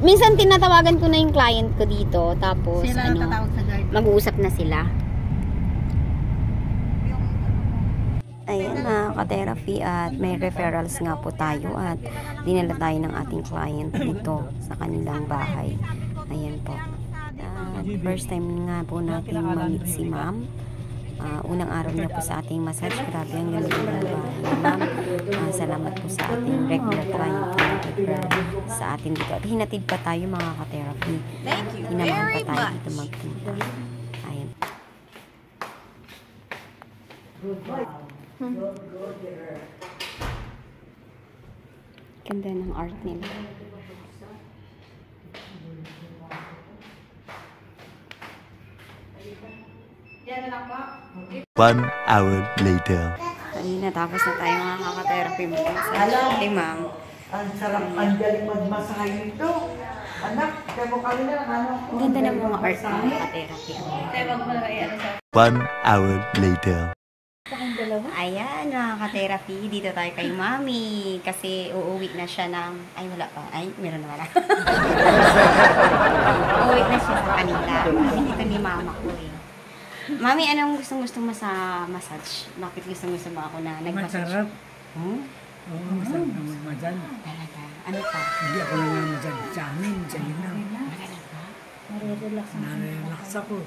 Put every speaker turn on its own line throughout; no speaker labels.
Minsan tinatawagan ko na yung client ko dito, tapos
sila
mag-uusap na sila. Ayan na, ka-therapy at may referrals nga po tayo at dinala tayo ng ating client dito sa kanilang bahay. Ayan po. At first time nga po natin ma-meet si ma'am. Unang araw niya po sa ating massage. Grabe ang ganda ng bahay ni ma'am. Salamat po sa ating regular client sa atin dito. At hinatid pa tayo mga ka-therapy. Hinamahan pa tayo dito magpunta. Ayan. Ganda ng art nila.
One hour later.
Kanina tapos na tayo mga kaka-therapy mo. Hey ma'am.
Ang sarap, ang galing magmasahe nito. Anak, kaya mo kami na ano.
Ang ganda ng mga art ng kaka-therapy.
One hour later.
Ayan mga ka-therapy, dito tayo kay mami. Kasi uuwi na siya ng... Ay wala pa. Ay, meron na wala. Uuwi na siya sa kanila. Dito ni mama ko eh. Mami, anong gustong-gusto mo sa massage? Bakit gustong-gusto mo ako na nag-massage?
Masarap.
Hmm?
Oo, masarap na magmasan.
Talaga. Ano pa?
Hindi ako nangamasan sa amin, sa inyo.
Nare-relax
ako.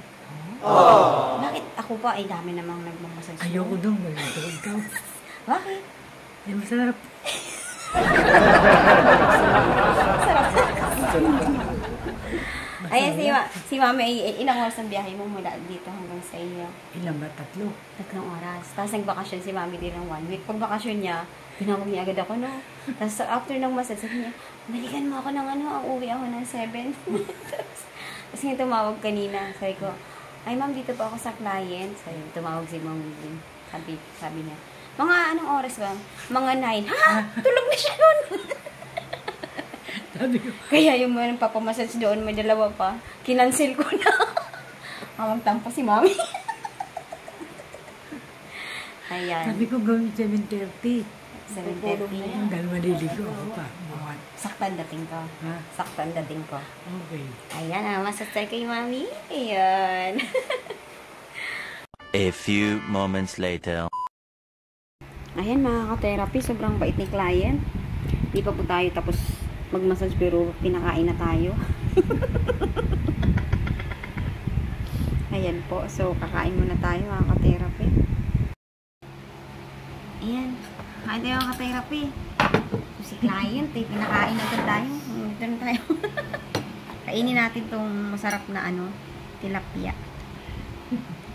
Bakit ako pa ay dami namang nagmamassage?
Ayoko doon, gusto ko ikaw.
Bakit?
Hindi masarap.
Ayan, si mami, ilang oras ang biyahe mo mula dito hanggang sa inyo?
Ilan ba? 3?
3 oras. Tapos nagbakasyon si mami din ng 1 week. Pag bakasyon niya, pinawag niya agad ako, no? Tapos after ng massage, sabi niya, balikan mo ako ng ano, ang uwi ako ng 7. Tapos nga tumawag kanina. Sabi ko, ay ma'am, dito pa ako sa client. Sabi, tumawag si mami din. Sabi niya, mga anong oras ba? Mga 9. Ha? Tulog na siya nun! Kaya yung mga nagpapamassage doon, may dalawa pa. Kinancel ko na. Mamagtampo si mami. Ayan.
Sabi ko gawin 7:30.
7:30.
Dahil maliligo ako pa. Buwan.
Saktan dating ko.
Ha?
Saktan dating ko.
Okay.
Ayan, massage kay mami. Ayan.
A few moments later.
Ayan mga ka-therapy, sobrang bait ni client. Di pa po tayo tapos mag-massage pero pinakain na tayo. Ayan po, so kakain muna tayo mga ka-therapy. Ayan, kain tayo mga ka-therapy. Si client pinakain na tayo. Dito na tayo. Kainin natin tong masarap na ano, tilapia.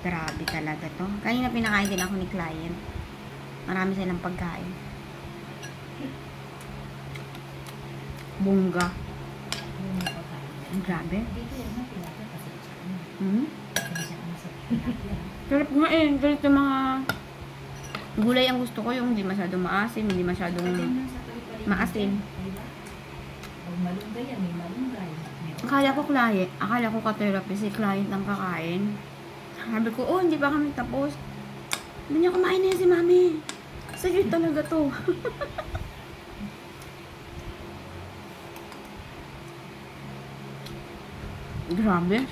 Grabe talaga to. Kanina pinakain din ako ni client. Marami silang pagkain. Bungga. Grabe. Sarap nga eh. Ganito mga gulay ang gusto ko. Yung hindi masyadong maasim, hindi masyadong maasim. Akala ko ka-therapy si client ang kakain. Sabi ko, oh, hindi pa kami tapos. Hindi niya kumain na yan si mami. Sige talaga to. Grabe.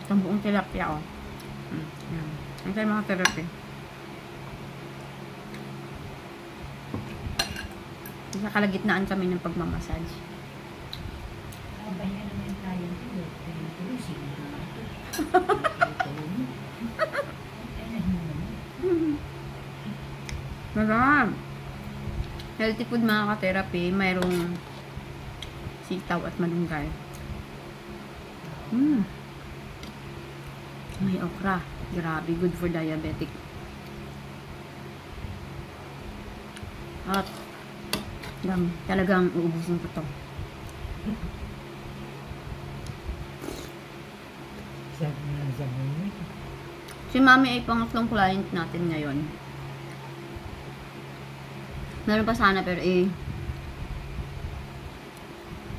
Itong buong tilapia, oh. Yan. Ang tayo mga therapy. Sa kalagitnaan kami ng pagmamassage. Masarap. Healthy food mga ka-therapy. Mayroong sitaw at malunggay. May okra. Grabe. Good for diabetic. At talagang uubusin ko to. Si mami ay pangatlong client natin ngayon. Meron pa sana pero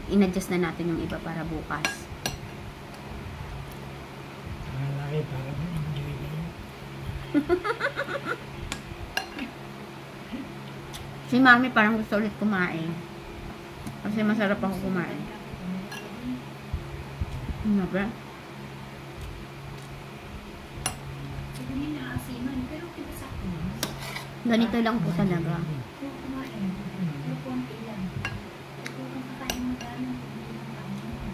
in-adjust na natin yung iba para bukas.
Malaki para ma-enjoy na yun.
Si mami parang gusto ulit kumain. Kasi masarap ako kumain. Ano ba?
Sabi niya asiman, pero pinasakto mo.
Ganito lang po talaga.
Kung kumain, pero konti lang. Kung kakain mo gano'n, hindi lang kain.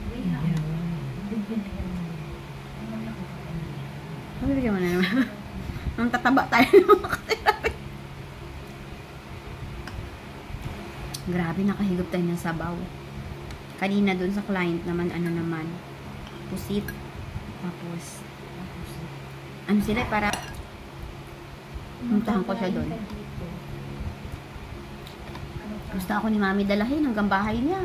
Wait, bigyan na yan.
Ano bigyan mo na naman? Nung tataba tayo ng mga ka-therapy. Grabe, nakahigop tayo ng sabaw. Kanina dun sa client naman, ano naman, pusit. Tapos, ano sila, para puntahan ko siya dun. Gusto ako ni Mami dalahin hanggang bahay niya.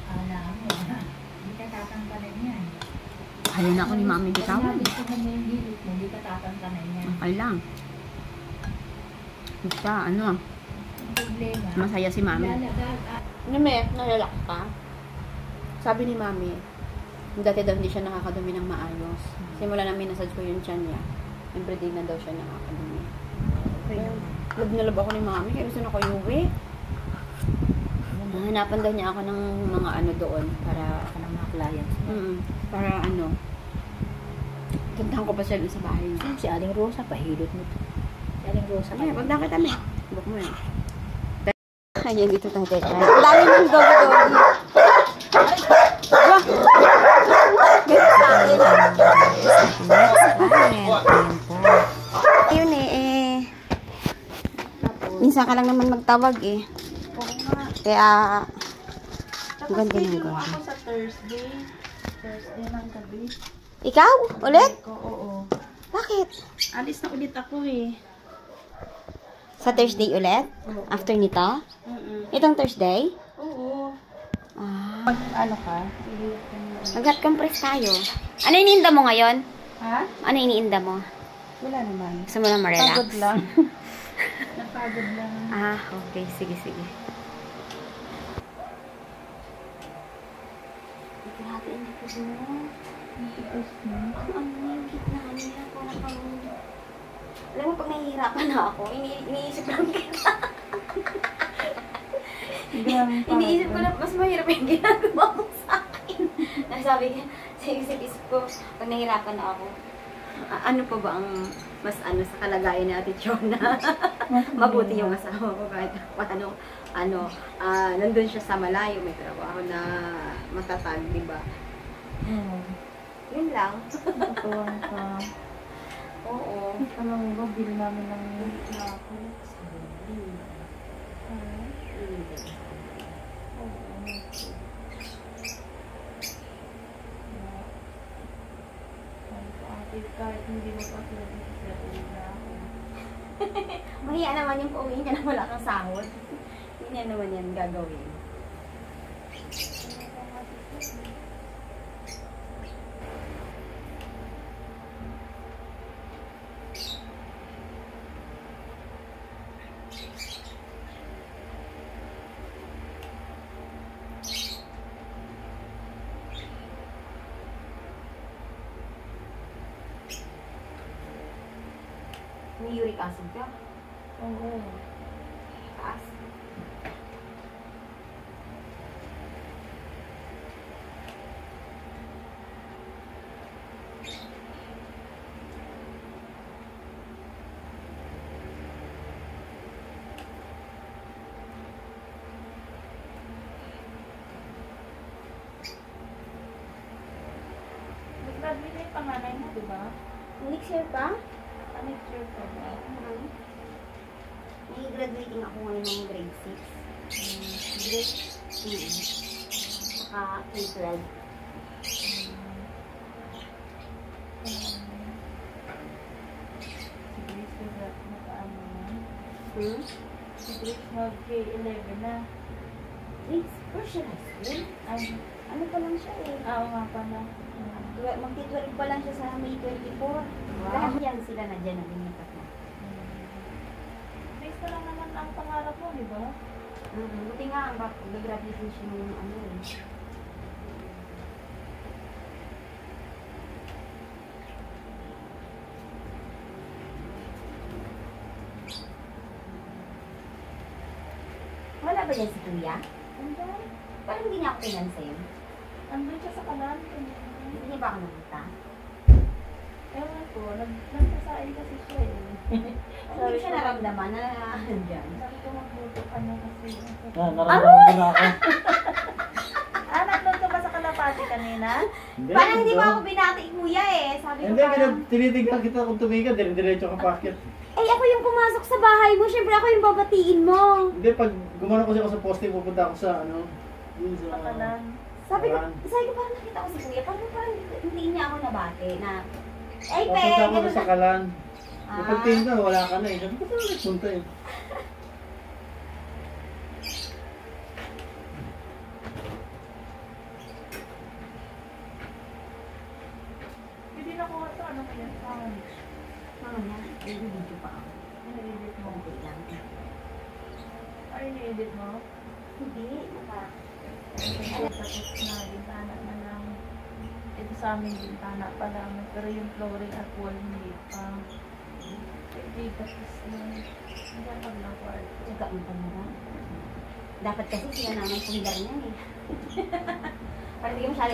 Ala mo, hindi ka tatanggalin yan.
Kaya na ako ni Mami bitawan.
Sabi ko kanya yung hilit mo, hindi ka tatanggalin yan.
Okay lang. Basta, ano,
Ang problema.
masaya si Mami. Ano me, nalalak ka? Sabi ni Mami, dati daw hindi siya nakakadumi ng maayos. Simula namin nasad ko yung tiyan niya. Everyday na daw siya nakakadumi. Love na love ako ni Mami, kaya gusto na ko iuwi. Hanapan daw niya ako ng mga ano doon para
Ka ng mga clients.
para ano, puntahan ko pa siya doon sa bahay niya.
Si Aling Rosa, pahilot mo to. Si Aling Rosa,
Ay, pagda kita me. Buk mo yan. Ayan, dito tayo tayo. Ang dami ng dogi-dogi. Wah! Ganyan sa akin. Ayun minsan ka lang naman magtawag eh. Kaya, ang ganda ng gabi.
ako sa Thursday. Thursday ng gabi.
Ikaw? Ulit?
Oo.
Bakit?
Alis na ulit ako eh.
Sa Thursday ulit? After nito? Itong Thursday?
Oo.
Ah.
Pag ano ka?
Mag-hot compress tayo. Ano iniinda mo ngayon?
Ha?
Ano iniinda mo?
Wala naman.
Gusto mo lang ma-relax?
Pagod lang. Napagod lang.
Ah, okay. Sige, sige. Grabe, hindi ko mo.
Iipos mo.
Ang yung gitna niya. Alam mo, pag nahihirapan na ako, iniisip lang kita. Iniisip ko na mas mahirap yung ginagawa mo sa akin. Nasabi ka, sa isip-isip ko, pag nahihirapan na ako, ano pa ba ang mas ano sa kalagayan ni Ate Chona? Mabuti yung asawa ko kahit nandun siya sa malayo, may trabaho na matatag, di ba? Yun lang.
Natutuwan ka.
Oo.
Alam mo ba, bill namin ng ako. Kahit hindi mo pa sila na ako.
Mahiya naman yung pauwi niya na wala kang sahod. Hindi niya naman yan gagawin. May uric acid ka?
Oo.
Taas.
Nag-graduate na yung panganay mo, di ba?
Next year pa?
Next year pa ba?
May graduating ako ngayon ng grade 6. Grade 6. Saka K-12.
Si Grace nag-ano na.
Hmm?
Si Grace mag-K11 na.
Grade 4 siya high school?
Ay,
Ano pa lang siya eh.
oo nga pala.
Magti-12 pa lang siya sa May 24. Lahat yan sila na dyan na limitat na.
Grace pa lang naman ang pangarap mo, di ba?
Buti nga, ang graduation siya ng ano eh. ba yan si Kuya?
Andyan.
Parang hindi niya ako pinansin.
Andun siya sa kanan.
Hindi niya ba ako nakita?
Ewan ko, nagsasain kasi siya eh.
Hindi ko siya naramdaman na andyan.
Sabi ko magluto ka na kasi.
Naramdaman ko na ako.
Nagluto ka sa kalapati kanina?
Parang hindi ba ako binati Kuya eh. Sabi ko
Hindi,
parang,
tinitignan kita kung tumingin ka, dire-diretso ka packet.
eh ako yung pumasok sa bahay mo. Siyempre ako yung babatiin mo.
Hindi, pag gumano kasi ako sa poste, pupunta ako sa ano, yun
Sa kanan.
Sabi ko
Kalan.
parang nakita ko si Kuya. Parang hindi niya ako nabati na, ay pe,
Papunta ako
ganun
na sa
na.
Kalan.
Ah.
Kapag tingin ka, wala ka na eh. Sabi ko, saan nagpunta eh?
Hindi na ko ito. Ano kaya? Sandwich.
Mamaya, i-video pa ako.
Nai-edit mo.
Okay lang.
Ay, ni-edit mo?
Hindi,
Tapos na, bintana na lang. Ito sa amin, bintana pa lang. Pero yung flooring at wall, hindi pa. Hindi, tapos yun. Hindi ako lang kwarto.
Tsaka ang talaga. Dapat kasi sila naman pundar niyan eh. Parang hindi masyado.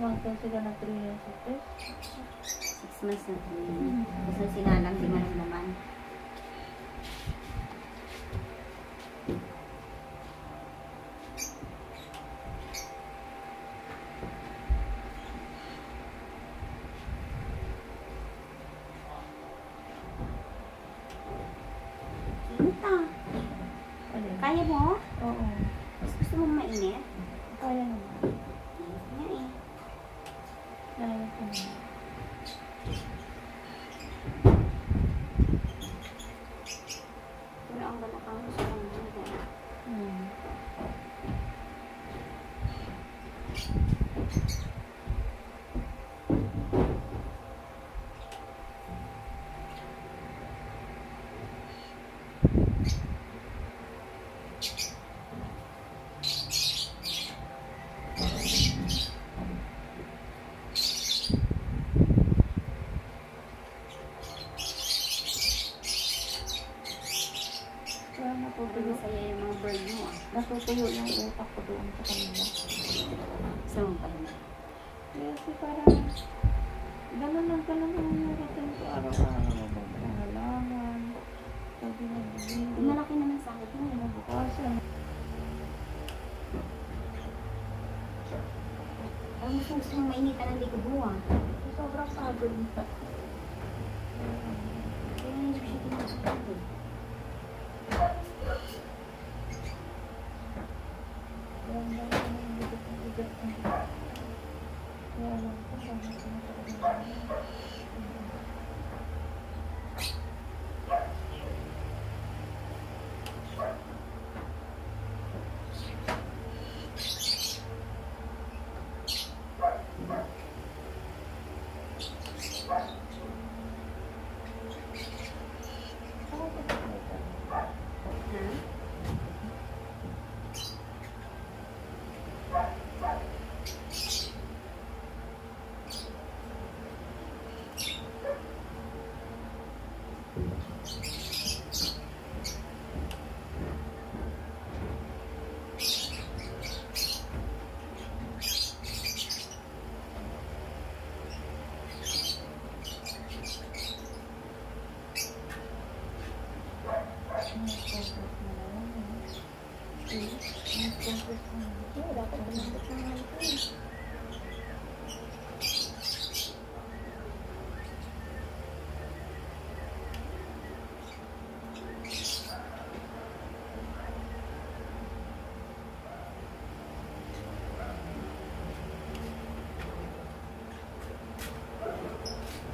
Months daw sila na 3 years ito.
6 months na. Gusto sinalang, di man naman. Kinta.
Alin?
Kaya mo?
Oo.
Mas gusto mo mainit?
Kaya naman.
Nga eh.
Kaya ko naman.
Pero ang balakang gusto ko naman.
Hmm. Kaya natutuyo.
Masaya yung mga bird mo ah.
Natutuyo yung utak ko doon sa kanila.
Gusto mo pa naman.
Kasi parang ganun lang yung routine ko araw-araw. Panghalangan. Sabi na bumili.
Malaki naman sa akin mo.
Bukasan.
Parang gusto mong mainitan ang likod mo ah.
Sobrang pagod na.
Kaya hindi ko siya tinasakot eh.
Kaya lang ko na yung bigat ng kaya lang ko sa mga sinasakot.
Ha? Dapat tumabot na nga ito eh.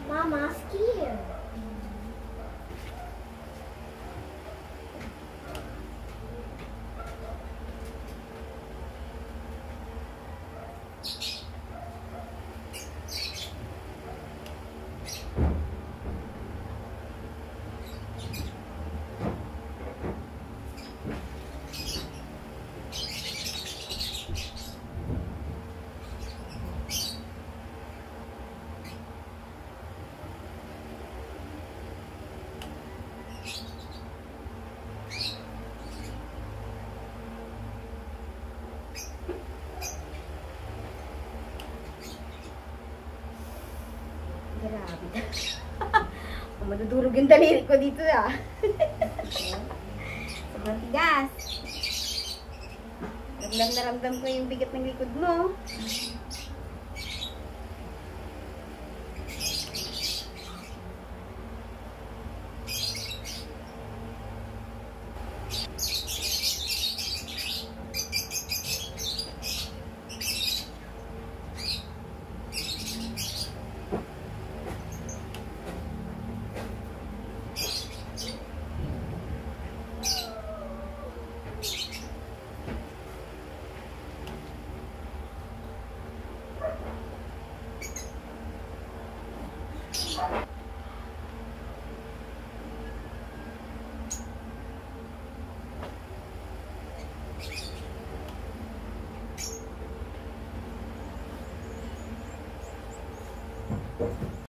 Mama, scared. Madudurog yung daliri ko dito ah. Sobrang tigas. Ramdam na ramdam ko yung bigat ng likod mo.